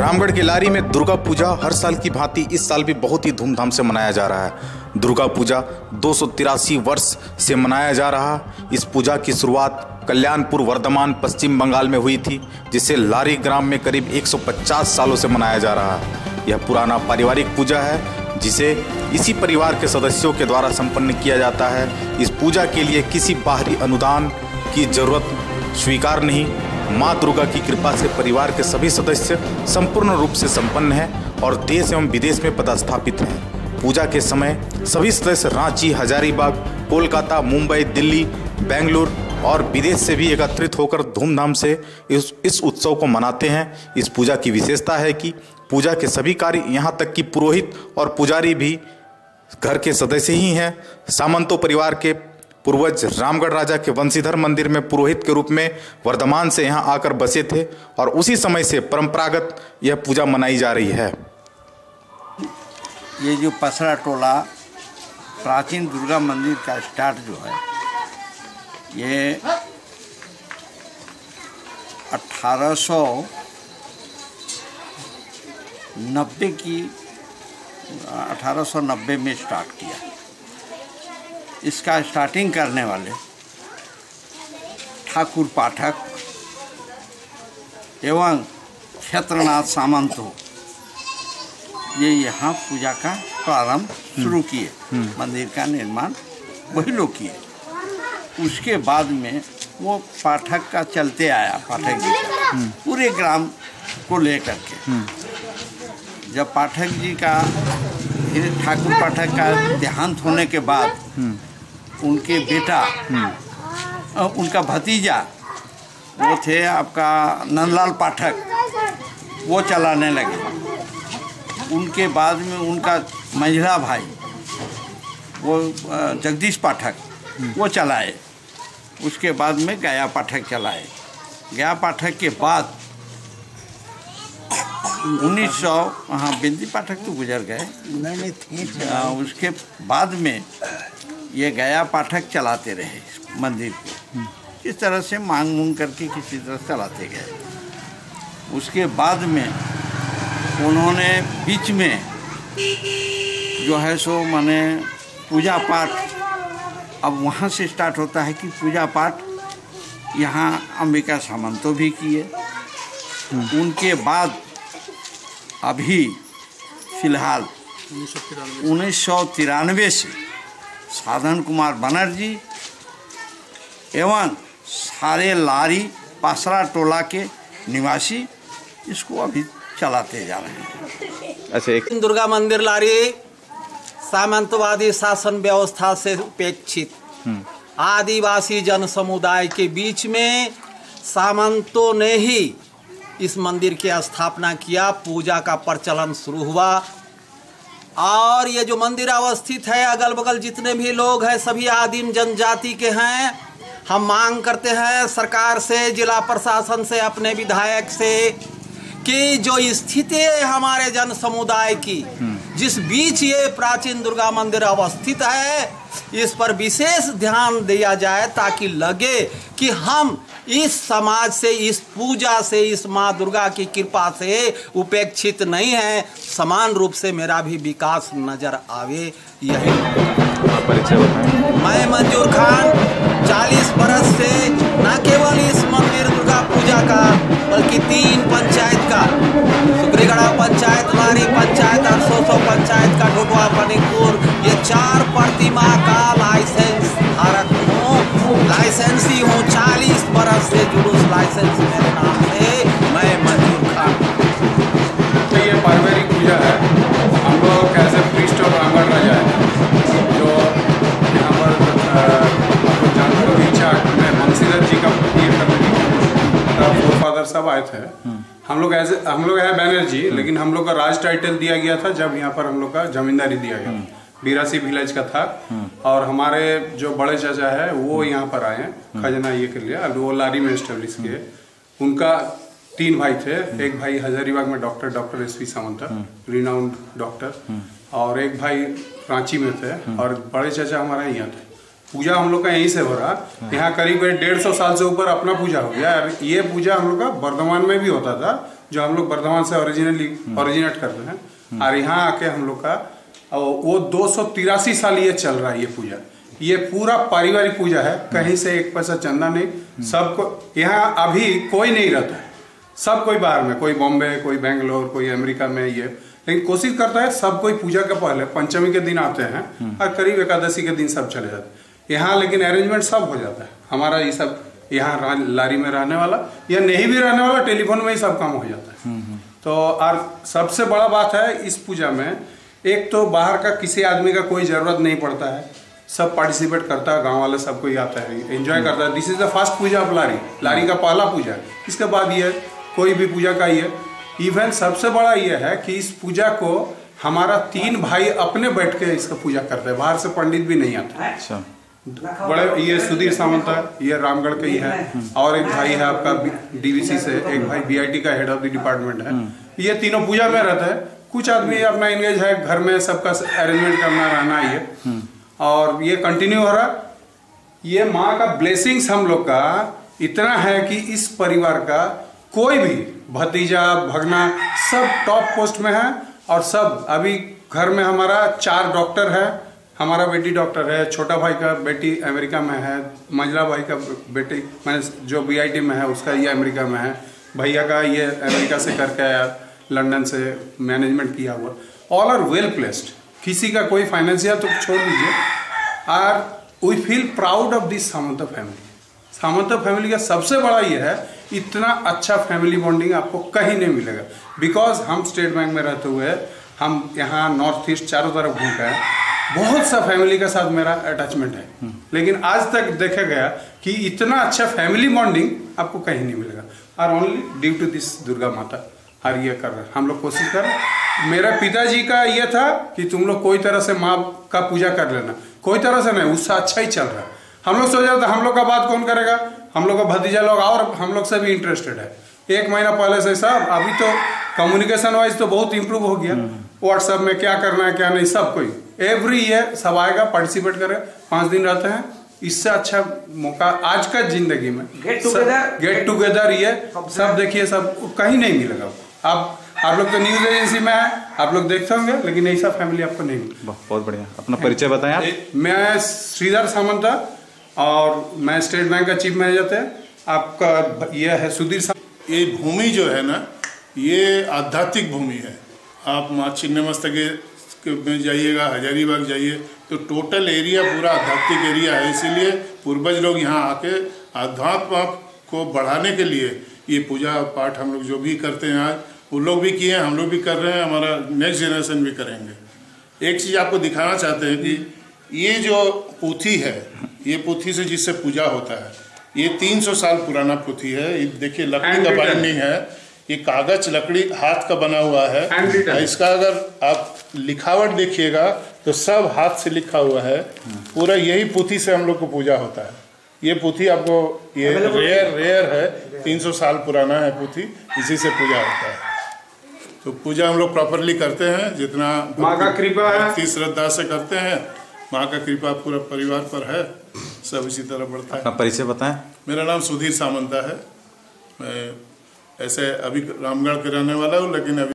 रामगढ़ के लारी में दुर्गा पूजा हर साल की भांति इस साल भी बहुत ही धूमधाम से मनाया जा रहा है। दुर्गा पूजा 283 वर्ष से मनाया जा रहा। इस पूजा की शुरुआत कल्याणपुर वर्धमान पश्चिम बंगाल में हुई थी, जिसे लारी ग्राम में करीब 150 सालों से मनाया जा रहा है। यह पुराना पारिवारिक पूजा है, जिसे इसी परिवार के सदस्यों के द्वारा संपन्न किया जाता है। इस पूजा के लिए किसी बाहरी अनुदान की जरूरत स्वीकार नहीं। माँ दुर्गा की कृपा से परिवार के सभी सदस्य संपूर्ण रूप से संपन्न हैं और देश एवं विदेश में पदस्थापित हैं। पूजा के समय सभी सदस्य रांची, हजारीबाग, कोलकाता, मुंबई, दिल्ली, बेंगलुरु और विदेश से भी एकत्रित होकर धूमधाम से इस उत्सव को मनाते हैं। इस पूजा की विशेषता है कि पूजा के सभी कार्य, यहाँ तक कि पुरोहित और पुजारी भी घर के सदस्य ही हैं। सामंतो परिवार के पूर्वज रामगढ़ राजा के वंशीधर मंदिर में पुरोहित के रूप में वर्धमान से यहाँ आकर बसे थे और उसी समय से परंपरागत यह पूजा मनाई जा रही है। ये जो पसरा टोला प्राचीन दुर्गा मंदिर का स्टार्ट जो है, ये 1890 में स्टार्ट किया। इसका स्टार्टिंग करने वाले ठाकुर पाठक एवं क्षेत्रनाथ सामंतो ये यहाँ पूजा का प्रारंभ शुरू किए। मंदिर का निर्माण वही लोग किए। उसके बाद में वो पाठक का चलते आया, पाठक जी का पूरे ग्राम को लेकर के। जब पाठक जी का ठाकुर पाठक का देहांत होने के बाद उनके बेटा, उनका भतीजा वो थे आपका नंदलाल पाठक, वो चलाने लगे। उनके बाद में उनका मंझला भाई वो जगदीश पाठक वो चलाए। उसके बाद में गया पाठक चलाए। गया पाठक के बाद 1900 बिंदी पाठक तो गुजर गए, उसके बाद में ये गया पाठक चलाते रहे मंदिर को। इस तरह से मांग करके किसी तरह चलाते गए। उसके बाद में उन्होंने बीच में जो है सो माने पूजा पाठ, अब वहाँ से स्टार्ट होता है कि पूजा पाठ यहाँ अंबिका सामंतो भी किए। उनके बाद अभी फिलहाल 1993 से साधन कुमार बनर्जी एवं सारे लारी पसरा टोला के निवासी इसको अभी चलाते जा रहे हैं। अच्छा, एक दुर्गा मंदिर लारी सामंतवादी शासन व्यवस्था से उपेक्षित आदिवासी जन समुदाय के बीच में सामंतों ने ही इस मंदिर की स्थापना किया। पूजा का प्रचलन शुरू हुआ और ये जो मंदिर अवस्थित है, अगल बगल जितने भी लोग हैं सभी आदिम जनजाति के हैं। हम मांग करते हैं सरकार से, जिला प्रशासन से, अपने विधायक से कि जो स्थिति है हमारे जन समुदाय की, जिस बीच ये प्राचीन दुर्गा मंदिर अवस्थित है, इस पर विशेष ध्यान दिया जाए ताकि लगे कि हम इस समाज से, इस पूजा से, इस माँ दुर्गा की कृपा से उपेक्षित नहीं है। समान रूप से मेरा भी विकास नजर आवे, यही परिचय बताएं। मैं मंजूर खान 40 बरस से न केवल इस मंदिर दुर्गा पूजा का बल्कि 3 पंचायत का, सुग्रीगढ़ा पंचायत, लारी पंचायत और सोसो पंचायत का ढोटवा पनिकपुर, ये 4 प्रतिमा का लाइसेंस धारक हूँ, लाइसेंसी हूँ। 40 बरस से जुलूस लाइसेंस मेरे नाम से, मैं मंजूर खान। तो ये पारिवारिक पूजा है। हम लोग कैसे प्रीस्ट और रामगढ़ राजा है जो यहाँ पर जानते हो इच्छा में वंशीधर जी का ये करने फादर साहब आए थे। हम लोग है बैनर्जी, लेकिन हम लोग का राज टाइटल दिया गया था जब यहाँ पर हम लोग का जमींदारी दिया गया था। बीरासी विलेज का था और हमारे जो बड़े चाचा है वो यहाँ पर आए हैं खजना ये कर लिया। अभी वो लारी में एस्टेब्लिश किए। उनका 3 भाई थे। एक भाई हजारीबाग में डॉक्टर एस.वी. सामंत, रिनाउंड डॉक्टर, और एक भाई रांची में थे और बड़े चाचा हमारे यहाँ थे। पूजा हम लोग का यहीं से हो रहा। यहाँ करीब 150 साल से ऊपर अपना पूजा हो गया। ये पूजा हम लोग का वर्धमान में भी होता था जो हम लोग बर्धमान से ओरिजिनेट करते हैं, और यहाँ आके हम लोग का वो 283 साल ये चल रहा है ये पूजा। ये पूरा पारिवारिक पूजा है, कहीं से एक पैसा चंदा नहीं। सबको यहाँ अभी कोई नहीं रहता है, सब कोई बाहर में, कोई बॉम्बे, कोई बेंगलोर, कोई अमेरिका में, ये लेकिन कोशिश करता है सब कोई पूजा के पहले पंचमी के दिन आते हैं और करीब एकादशी के दिन सब चले जाते हैं यहाँ। लेकिन अरेंजमेंट सब हो जाता है हमारा, ये सब यहाँ लारी में रहने वाला या नहीं भी रहने वाला, टेलीफोन में ही सब काम हो जाता है। तो और सबसे बड़ा बात है इस पूजा में, एक तो बाहर का किसी आदमी का कोई जरूरत नहीं पड़ता है, सब पार्टिसिपेट करता है, गांव वाले सब कोई आता है, एंजॉय करता है। This is the first puja of लारी का पहला पूजा है। इसके बाद ये कोई भी पूजा का ये इवेंट सबसे बड़ा ये है कि इस पूजा को हमारा 3 भाई अपने बैठ के इसका पूजा करते हैं, बाहर से पंडित भी नहीं आते। अच्छा, बड़े ये सुधीर सामंत है, ये रामगढ़ का ही है, और एक भाई है आपका डीवीसी से, एक भाई बीआईटी का हेड ऑफ द डिपार्टमेंट है। ये तीनों पूजा में रहते हैं। कुछ आदमी अपना एंगेज है घर में, सबका अरेंजमेंट करना रहना ये, और ये कंटिन्यू हो रहा। ये माँ का ब्लेसिंग्स हम लोग का इतना है कि इस परिवार का कोई भी भतीजा भगना सब टॉप पोस्ट में है, और सब अभी घर में हमारा 4 डॉक्टर है, हमारा बेटी डॉक्टर है, छोटा भाई का बेटी अमेरिका में है, मंझला भाई का बेटी मैंने जो बीआईटी में है उसका ये अमेरिका में है, भैया का ये अमेरिका से करके आया, लंदन से मैनेजमेंट किया हुआ। ऑल आर वेल प्लेस्ड, किसी का कोई फाइनेंशियल तो छोड़ दीजिए। और we feel proud of this Samant family. Samant family का सबसे बड़ा ये है, इतना अच्छा फैमिली बॉन्डिंग आपको कहीं नहीं मिलेगा। बिकॉज हम स्टेट बैंक में रहते हुए हम यहाँ नॉर्थ ईस्ट चारों तरफ घूमते हैं, बहुत सा फैमिली के साथ मेरा अटैचमेंट है, लेकिन आज तक देखा गया कि इतना अच्छा फैमिली बॉन्डिंग आपको कहीं नहीं मिलेगा। और only due to this Durga माता हर ये कर रहे हैं, हम लोग कोशिश कर रहे हैं। मेरा पिताजी का ये था कि तुम लोग कोई तरह से माँ का पूजा कर लेना, कोई तरह से नहीं, उससे अच्छा ही चल रहा है। हम लोग सोच रहे थे हम लोग का बात कौन करेगा, हम लोग का भतीजा लोग और हम लोग से भी इंटरेस्टेड है। 1 महीना पहले से सब, अभी तो कम्युनिकेशन वाइज तो बहुत इंप्रूव हो गया, व्हाट्सएप में क्या करना है क्या नहीं सब कोई एवरी ईयर सब आएगा, पार्टिसिपेट करे, 5 दिन रहते हैं। इससे अच्छा मौका आज का जिंदगी में गेट टुगेदर ये सब देखिए, सब कहीं नहीं मिलेगा। आप लोग तो न्यूज एजेंसी में है, आप लोग देखते होंगे, लेकिन ऐसा फैमिली आपको नहीं मिलेगा। बहुत बढ़िया, अपना परिचय बताएं आप। मैं श्रीधर सामंत और मैं स्टेट बैंक का चीफ मैनेजर थे। आपका ये है सुधीर सामंत। ये भूमि जो है ना, ये आध्यात्मिक भूमि है। आप माँ छिन्नमस्तिका में जाइएगा, हजारीबाग जाइए, तो टोटल एरिया पूरा आध्यात्मिक एरिया है। इसीलिए पूर्वज लोग यहाँ आके अध्यात्म को बढ़ाने के लिए ये पूजा पाठ हम लोग जो भी करते हैं आज, वो लोग भी किए हैं, हम लोग भी कर रहे हैं, हमारा नेक्स्ट जनरेशन भी करेंगे। एक चीज़ आपको दिखाना चाहते हैं कि ये जो पोथी है, ये पोथी से जिससे पूजा होता है, ये 300 साल पुराना पोथी है। ये देखिए लकड़ी का बाइंडिंग है, ये कागज लकड़ी हाथ का बना हुआ है। इसका अगर आप लिखावट देखिएगा तो सब हाथ से लिखा हुआ है। पूरा यही पोथी से हम लोग को पूजा होता है। ये पोथी आपको ये रेयर है, 300 साल पुराना है पोथी, इसी से पूजा होता है। तो पूजा हम लोग प्रॉपरली करते हैं, जितना माँ का कृपा है, श्रद्धा से करते हैं। माँ का कृपा पूरा परिवार पर है, सब इसी तरह बढ़ता है। अपना परिचय बताएं। मेरा नाम सुधीर सामंत है। मैं ऐसे अभी रामगढ़ के रहने वाला हूँ, लेकिन अभी